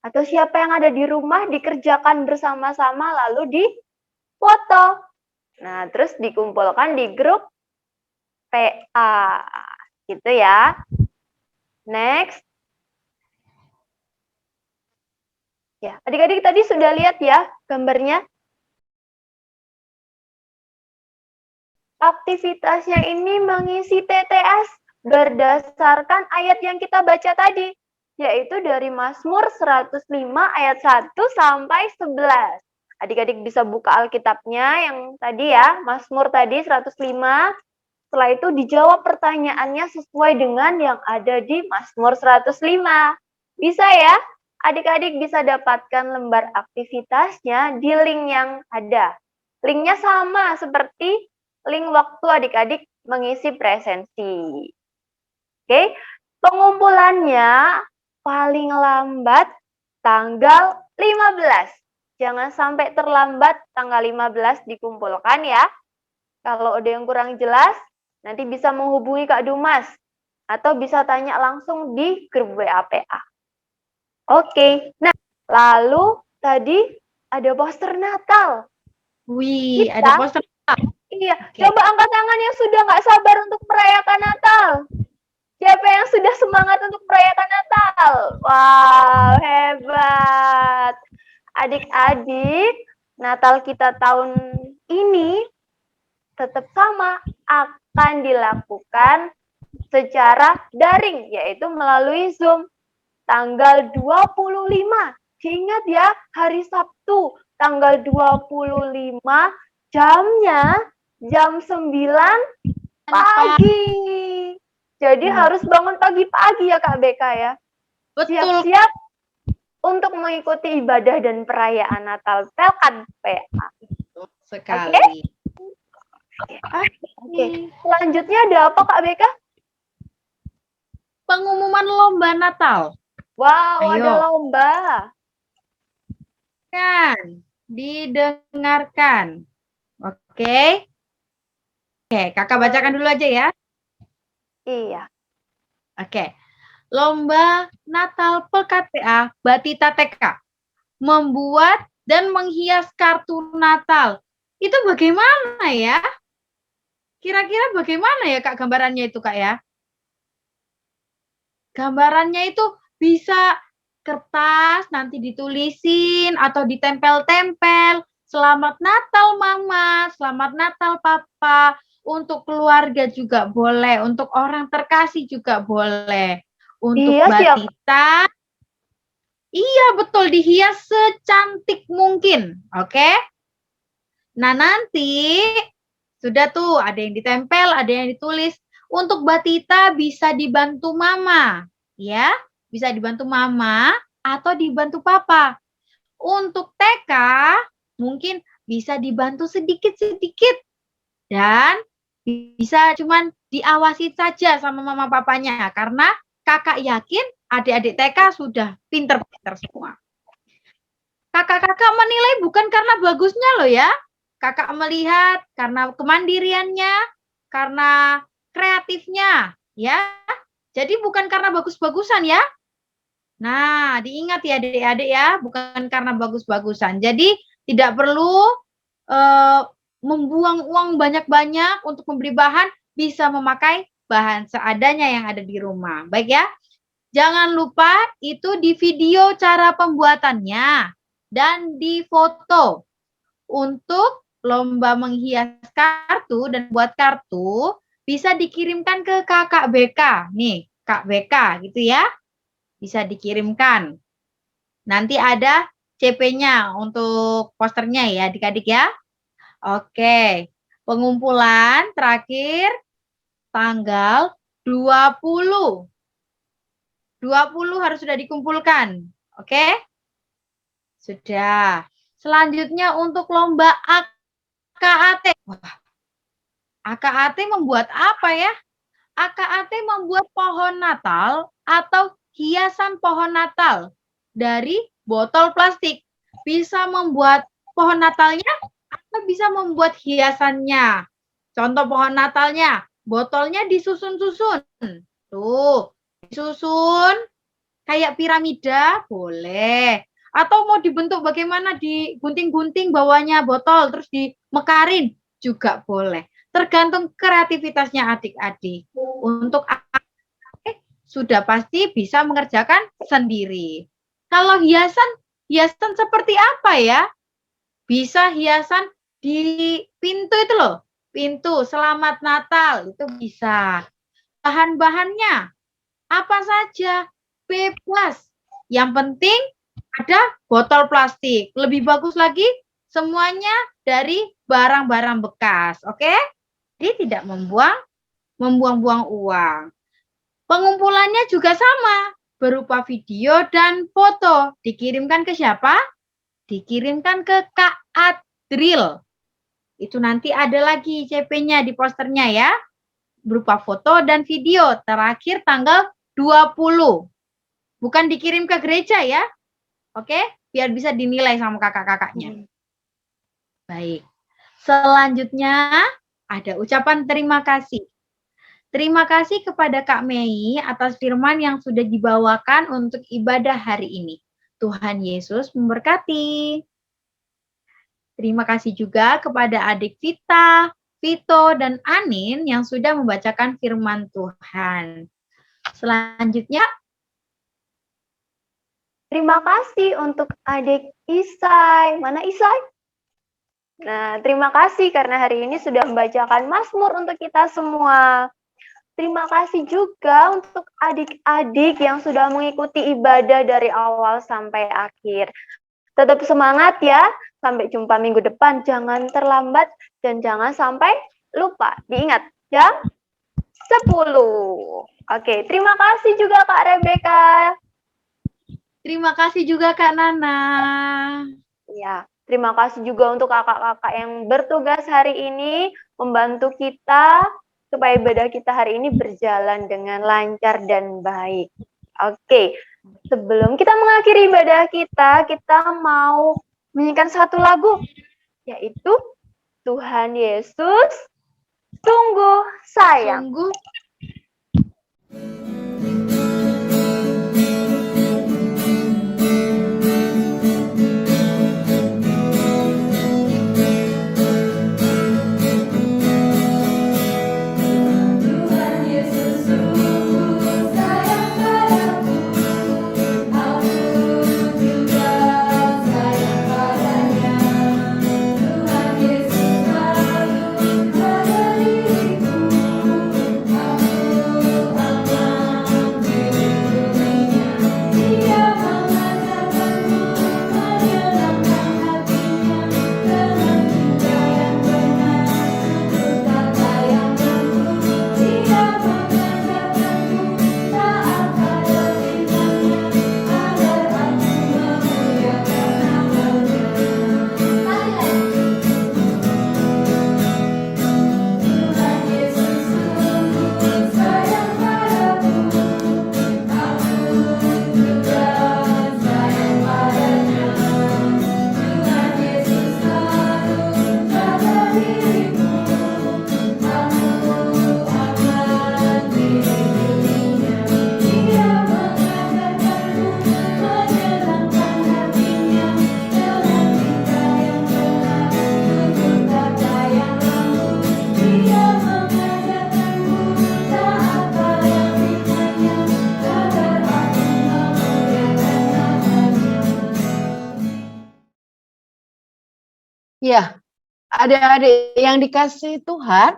atau siapa yang ada di rumah, dikerjakan bersama-sama lalu di foto. Nah, terus dikumpulkan di grup PA. Gitu ya. Next. Ya, adik-adik tadi sudah lihat ya gambarnya. Aktivitasnya ini mengisi TTS berdasarkan ayat yang kita baca tadi, yaitu dari Mazmur 105 ayat 1 sampai 11. Adik-adik bisa buka Alkitabnya yang tadi ya, Mazmur tadi 105. Setelah itu dijawab pertanyaannya sesuai dengan yang ada di Mazmur 105. Bisa ya? Adik-adik bisa dapatkan lembar aktivitasnya di link yang ada. Linknya sama seperti link waktu adik-adik mengisi presensi. Oke, pengumpulannya paling lambat tanggal 15. Jangan sampai terlambat tanggal 15 dikumpulkan ya. Kalau ada yang kurang jelas, nanti bisa menghubungi Kak Dumas atau bisa tanya langsung di grup WA PA. Oke. Nah, lalu tadi ada poster Natal.
Wih,
Kita-
ada poster.
Iya,
Oke.
coba angkat tangan yang sudah nggak sabar untuk merayakan Natal. Siapa yang sudah semangat untuk merayakan Natal? Wow, hebat. Adik-adik, Natal kita tahun ini tetap sama, akan dilakukan secara daring, yaitu melalui Zoom. Tanggal 25, diingat ya, hari Sabtu, tanggal 25, jamnya jam 9 pagi. Jadi harus bangun pagi-pagi ya Kak Beka ya.
Betul.
Siap-siap untuk mengikuti ibadah dan perayaan Natal Pelkan PA.
Sekali.
Oke. Selanjutnya ada apa Kak Beka?
Pengumuman lomba Natal.
Wow,
Ayo.
ada lomba.
Kan, didengarkan. Oke. Oke, kakak bacakan dulu aja ya.
Iya.
Oke. Lomba Natal Pelkat PA Batita TK. Membuat dan menghias kartu Natal. Itu bagaimana ya? Kira-kira bagaimana ya Kak gambarannya itu Kak ya? Gambarannya itu bisa kertas nanti ditulisin atau ditempel-tempel. Selamat Natal Mama, selamat Natal Papa. Untuk keluarga juga boleh, untuk orang terkasih juga boleh. Untuk
Iya, siap.
Batita, iya betul, dihias secantik mungkin, oke? Nah nanti sudah tuh ada yang ditempel, ada yang ditulis. Untuk Batita bisa dibantu Mama, ya, bisa dibantu Mama atau dibantu Papa. Untuk TK mungkin bisa dibantu sedikit-sedikit dan bisa cuman diawasi saja sama Mama Papanya karena kakak yakin adik-adik TK sudah pinter-pinter semua. Kakak-kakak menilai bukan karena bagusnya loh ya. Kakak melihat karena kemandiriannya, karena kreatifnya, ya. Jadi bukan karena bagus-bagusan ya. Nah, diingat ya adik-adik ya, bukan karena bagus-bagusan. Jadi tidak perlu membuang uang banyak-banyak untuk membeli bahan, bisa memakai bahan seadanya yang ada di rumah. Baik ya. Jangan lupa itu di video cara pembuatannya dan di foto. Untuk lomba menghias kartu dan buat kartu bisa dikirimkan ke Kakak BK. Nih, Kak BK gitu ya. Bisa dikirimkan. Nanti ada CP-nya untuk posternya ya adik-adik ya. Oke. Pengumpulan terakhir tanggal 20. 20 harus sudah dikumpulkan. Oke? Sudah. Selanjutnya untuk lomba AKAT. Wah, AKAT membuat apa ya? AKAT membuat pohon Natal atau hiasan pohon Natal dari botol plastik. Bisa membuat pohon Natalnya atau bisa membuat hiasannya. Contoh pohon Natalnya, botolnya disusun-susun. Tuh, disusun kayak piramida, boleh. Atau mau dibentuk bagaimana, digunting-gunting bawahnya botol, terus dimekarin, juga boleh. Tergantung kreativitasnya adik-adik. Untuk sudah pasti bisa mengerjakan sendiri. Kalau hiasan seperti apa ya? Bisa hiasan di pintu itu loh. Pintu Selamat Natal itu bisa. Bahan-bahannya apa saja? Bebas. Yang penting ada botol plastik. Lebih bagus lagi semuanya dari barang-barang bekas. Oke? Jadi tidak membuang-buang uang. Pengumpulannya juga sama, berupa video dan foto. Dikirimkan ke siapa? Dikirimkan ke Kak Adril. Itu nanti ada lagi CP-nya di posternya ya. Berupa foto dan video. Terakhir tanggal 20. Bukan dikirim ke gereja ya. Oke? Biar bisa dinilai sama kakak-kakaknya. Baik. Selanjutnya ada ucapan terima kasih. Terima kasih kepada Kak Mei atas firman yang sudah dibawakan untuk ibadah hari ini. Tuhan Yesus memberkati. Terima kasih juga kepada adik Vita, Vito, dan Anin yang sudah membacakan firman Tuhan. Selanjutnya,
Terima kasih untuk adik Isai. Mana Isai? Nah, terima kasih karena hari ini sudah membacakan Mazmur untuk kita semua. Terima kasih juga untuk adik-adik yang sudah mengikuti ibadah dari awal sampai akhir. Tetap semangat ya. Sampai jumpa minggu depan. Jangan terlambat dan jangan sampai lupa. Diingat, jam 10. Oke, terima kasih juga Kak Rebecca.
terima kasih juga Kak Nana.
Ya, terima kasih juga untuk kakak-kakak yang bertugas hari ini membantu kita supaya ibadah kita hari ini berjalan dengan lancar dan baik. Oke, sebelum kita mengakhiri ibadah kita mau menyanyikan satu lagu, yaitu Tuhan Yesus sungguh sayang.
Sungguh
Ya, adik-adik yang dikasihi Tuhan,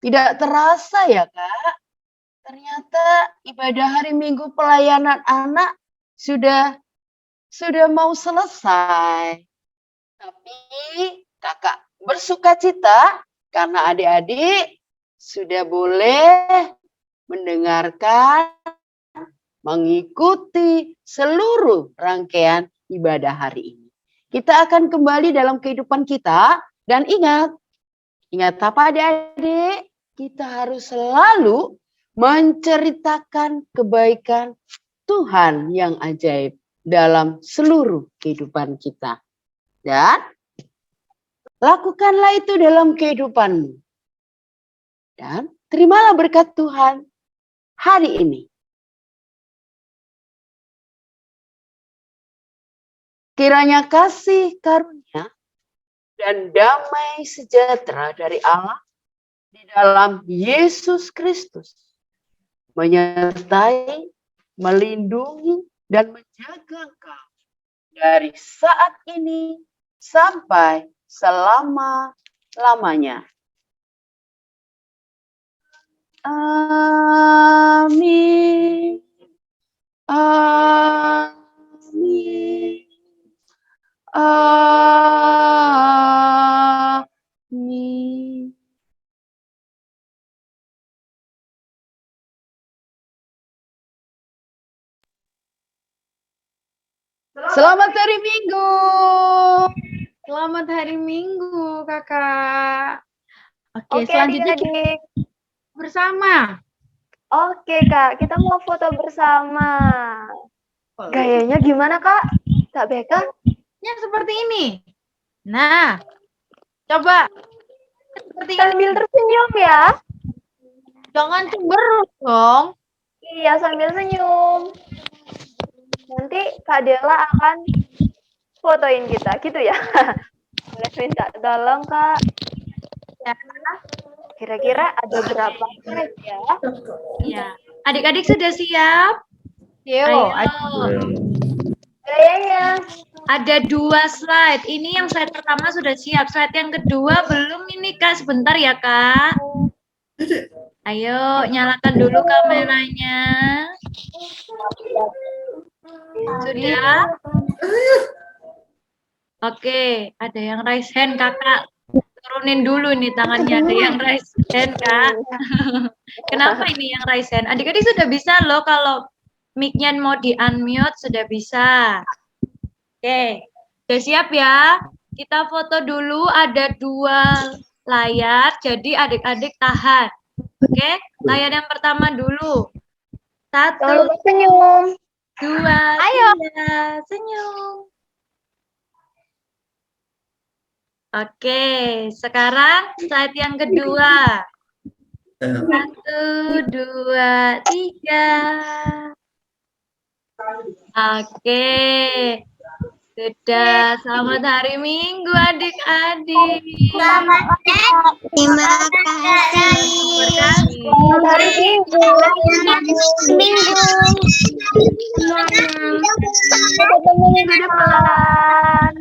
tidak terasa ya Kak, ternyata ibadah hari Minggu pelayanan anak sudah mau selesai. Tapi kakak bersukacita karena adik-adik sudah boleh mendengarkan, mengikuti seluruh rangkaian ibadah hari ini. Kita akan kembali dalam kehidupan kita dan ingat apa adik-adik? Kita harus selalu menceritakan kebaikan Tuhan yang ajaib dalam seluruh kehidupan kita. Dan lakukanlah itu dalam kehidupanmu. Dan terimalah berkat Tuhan hari ini. Kiranya kasih karunia dan damai sejahtera dari Allah di dalam Yesus Kristus menyertai, melindungi, dan menjaga engkau dari saat ini sampai selama-lamanya. Amin. Amin. Amin. Selamat hari Minggu.
Selamat hari Minggu, Kakak. Oke,
Oke,
selanjutnya kita
adik-adik.
bersama.
Oke, Kak. Kita mau foto bersama. Gayanya gimana, Kak? Kak Beka?
Ya, seperti ini. Nah, coba seperti
Sambil
ini.
tersenyum ya.
Jangan cemberut dong.
Iya, sambil senyum. Nanti Kak Dela akan fotoin kita, gitu ya. Boleh minta tolong, Kak.
Ya.
Kira-kira ada berapa slide ya?
Ya. Adik-adik sudah siap?
Yo,
Ayo.
kayaknya.
Ada 2 slide. Ini yang slide pertama sudah siap. Slide yang kedua belum ini, Kak. Sebentar ya, Kak. Ayo, nyalakan dulu kameranya. Sudah? Oke, ada yang raise hand, Kakak. Turunin dulu nih tangannya. Ada yang raise hand, Kak. Kenapa ini yang raise hand? Adik-adik sudah bisa loh kalau mic-nya mau di-unmute, sudah bisa. Oke, udah siap ya? Kita foto dulu, ada 2 layar, jadi adik-adik tahan. Oke, layar yang pertama dulu. 1,
Jangan lupa senyum.
2,
Ayo.
3, senyum. Oke, sekarang slide yang kedua. 1, 2, 3. Oke, sudah. Selamat hari Minggu, adik-adik.
Terima kasih.
Selamat hari Minggu.
Minggu.
Sampai ketemu minggu depan.